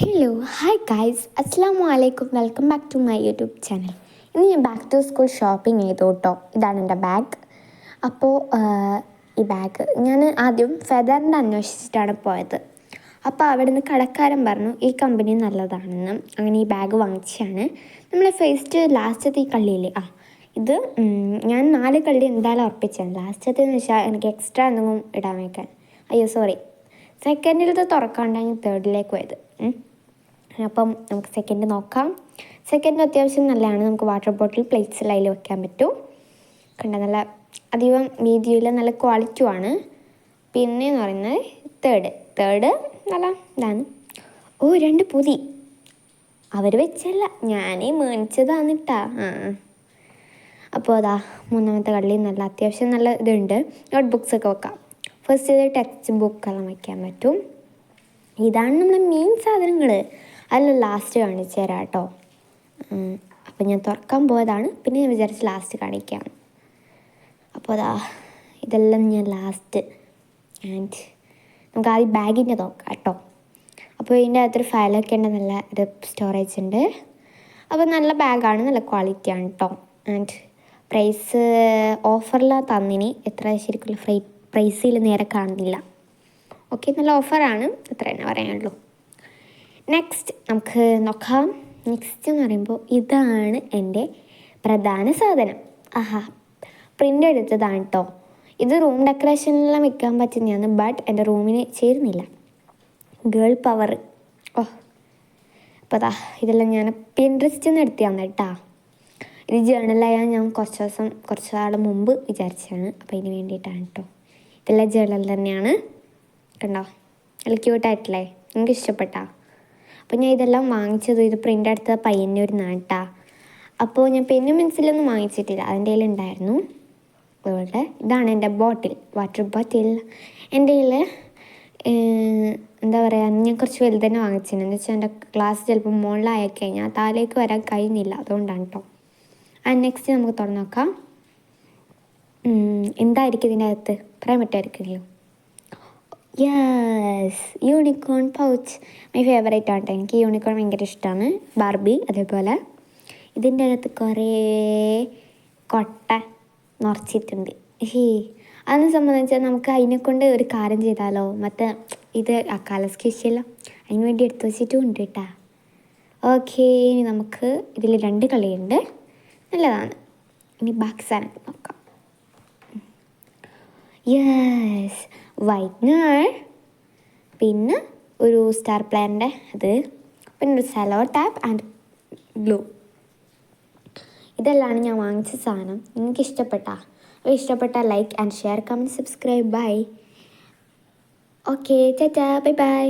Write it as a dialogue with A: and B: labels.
A: Hello hi guys അസ്സാമു അലൈക്കും welcome back to my YouTube channel. ഇന്ന് ഞാൻ ബാക്ക് ടു സ്കൂൾ ഷോപ്പിംഗ് ചെയ്തു കേട്ടോ. ഇതാണ് എൻ്റെ ബാഗ്. അപ്പോൾ ഈ ബാഗ് ഞാൻ ആദ്യം ഫെദറിൻ്റെ അന്വേഷിച്ചിട്ടാണ് പോയത്. അപ്പോൾ അവിടെ നിന്ന് കടക്കാരൻ പറഞ്ഞു ഈ കമ്പനി നല്ലതാണെന്ന്. അങ്ങനെ ഈ ബാഗ് വാങ്ങിച്ചാണ്. നമ്മൾ ഫസ്റ്റ് ലാസ്റ്റത്തെ ഈ കള്ളിയില്ലേ, ഇത് ഞാൻ 4 കള്ളി എന്തായാലും ഉറപ്പിച്ചാണ്. ലാസ്റ്റത്തെന്ന് വെച്ചാൽ എനിക്ക് എക്സ്ട്രാ എന്തെങ്കിലും ഇടാൻ വയ്ക്കാൻ. അയ്യോ സോറി, സെക്കൻഡിലത്തെ തുറക്കാണ്ടാണ് തേർഡിലേക്ക് പോയത്. അപ്പം നമുക്ക് സെക്കൻഡ് നോക്കാം. സെക്കൻഡ് അത്യാവശ്യം നല്ലതാണ്. നമുക്ക് വാട്ടർ ബോട്ടിൽ പ്ലേറ്റ്സിൽ അതിൽ വെക്കാൻ പറ്റും. കണ്ട നല്ല അധികം വീതിയിൽ നല്ല ക്വാളിറ്റിയുമാണ്. പിന്നെ എന്ന് പറയുന്നത് തേർഡ് നല്ല ഇതാണ്. 2 പൊതി അവർ വെച്ചല്ല, ഞാനേ മേടിച്ചതാണ് കേട്ടാ. അപ്പോൾ അതാ മൂന്നാമത്തെ കള്ളി നല്ല അത്യാവശ്യം നല്ല ഇതുണ്ട്. നോട്ട് ബുക്സൊക്കെ വെക്കാം. ഫസ്റ്റ് ഇത് ടെക്സ്റ്റ് ബുക്കെല്ലാം വയ്ക്കാൻ പറ്റും. ഇതാണ് നമ്മുടെ മെയിൻ സാധനങ്ങൾ. അല്ല ലാസ്റ്റ് കാണിച്ചു തരാം കേട്ടോ. അപ്പം ഞാൻ തുറക്കാൻ പോയതാണ്, പിന്നെ ഞാൻ വിചാരിച്ച് ലാസ്റ്റ് കാണിക്കാം. അപ്പോൾ അതാ ഇതെല്ലാം ഞാൻ ലാസ്റ്റ്. ആൻഡ് നമുക്ക് ആദ്യം ബാഗിൻ്റെ നോക്കാം കേട്ടോ. അപ്പോൾ ഇതിൻ്റെ അകത്തൊരു ഫയലൊക്കെ ഉണ്ട്, നല്ല ഒരു സ്റ്റോറേജ് ഉണ്ട്. അപ്പോൾ നല്ല ബാഗാണ്, നല്ല ക്വാളിറ്റിയാണ് കേട്ടോ. ആൻഡ് പ്രൈസ് ഓഫറിലാണ് തന്നിനി. എത്ര ശരിക്കുള്ള പ്രൈസിൽ നേരെ കാണുന്നില്ല. ഓക്കെ, നല്ല ഓഫറാണ്, അത്ര തന്നെ പറയാനുള്ളൂ. നെക്സ്റ്റ് നമുക്ക് നോക്കാം. നെക്സ്റ്റ് എന്ന് പറയുമ്പോൾ ഇതാണ് എൻ്റെ പ്രധാന സാധനം. പ്രിൻ്റ് എടുത്തതാണ് കേട്ടോ. ഇത് റൂം ഡെക്കറേഷനിലെല്ലാം വെക്കാൻ പറ്റുന്നതാണ്, ബട്ട് എൻ്റെ റൂമിന് ചേരുന്നില്ല. Girl power. അപ്പോൾ അതാ ഇതെല്ലാം ഞാൻ പിൻട്രസ്റ്റിൽ നിന്ന് എടുത്തതാണ് കേട്ടോ. ഇത് ജേണലായാൽ ഞാൻ കുറച്ച് നാൾ മുമ്പ് വിചാരിച്ചതാണ്. അപ്പോൾ ഇതിന് വേണ്ടിയിട്ടാണ് കേട്ടോ. ഇതെല്ലാം ജേണൽ തന്നെയാണ്. കണ്ടോ, നല്ല ക്യൂട്ടായിട്ടില്ലേ? എനിക്ക് ഇഷ്ടപ്പെട്ടാ. അപ്പോൾ ഞാൻ ഇതെല്ലാം വാങ്ങിച്ചത്, ഇത് പ്രിൻ്റ് എടുത്ത പയ്യന്നൂർ നാട്ടാ. അപ്പോൾ ഞാൻ പെന്നും പെൻസിലൊന്നും വാങ്ങിച്ചിട്ടില്ല, അതിൻ്റെ കയ്യിൽ ഉണ്ടായിരുന്നു. അതുകൊണ്ട് ഇതാണ് എൻ്റെ ബോട്ടിൽ, വാട്ടർ ബോട്ടിൽ. എൻ്റെ കയ്യിൽ എന്താ പറയുക, ഞാൻ കുറച്ച് വലുത് തന്നെ വാങ്ങിച്ചിട്ടുണ്ട്. എന്ന് വെച്ചാൽ എൻ്റെ ക്ലാസ് ചിലപ്പോൾ മുകളിലായി കഴിഞ്ഞാൽ താഴേക്ക് വരാൻ കഴിയുന്നില്ല, അതുകൊണ്ടാണ് കേട്ടോ. നെക്സ്റ്റ് നമുക്ക് തുറന്ന് നോക്കാം. എന്തായിരിക്കും ഇതിൻ്റെ അകത്ത് പറയാൻ പറ്റുമായിരിക്കുമല്ലോ. Yes, unicorn pouch. My favourite ആണ്. എനിക്ക് യൂണിക്കോൺ ഭയങ്കര ഇഷ്ടമാണ്. ബാർബി അതേപോലെ. ഇതിൻ്റെ അകത്ത് കുറേ കൊട്ട നിറച്ചിട്ടുണ്ട്. അതെന്ന് സംബന്ധിച്ചാൽ നമുക്ക് അതിനെക്കൊണ്ട് ഒരു കാര്യം ചെയ്താലോ. മറ്റേ ഇത് അക്കാലസ്ക്ക് വിഷയമല്ലോ, അതിന് വേണ്ടി എടുത്തു വെച്ചിട്ടും ഉണ്ട് കേട്ടാ. ഓക്കെ, ഇനി നമുക്ക് ഇതിൽ 2 കളിയുണ്ട്, നല്ലതാണ്. ഇനി ബാക്കി സാധനം നോക്കാം. യെസ്, വൈറ്റ്നർ, പിന്നെ ഒരു സ്റ്റാർ പ്ലാൻ്റെ അത്, പിന്നെ ഒരു സെലോ ടാപ്പ് ആൻഡ് ഗ്ലൂ. ഇതെല്ലാം ഞാൻ വാങ്ങിച്ച സാധനം. നിങ്ങൾക്ക് ഇഷ്ടപ്പെട്ടാൽ like and share, comment, subscribe. Bye. Okay, tata, bye by.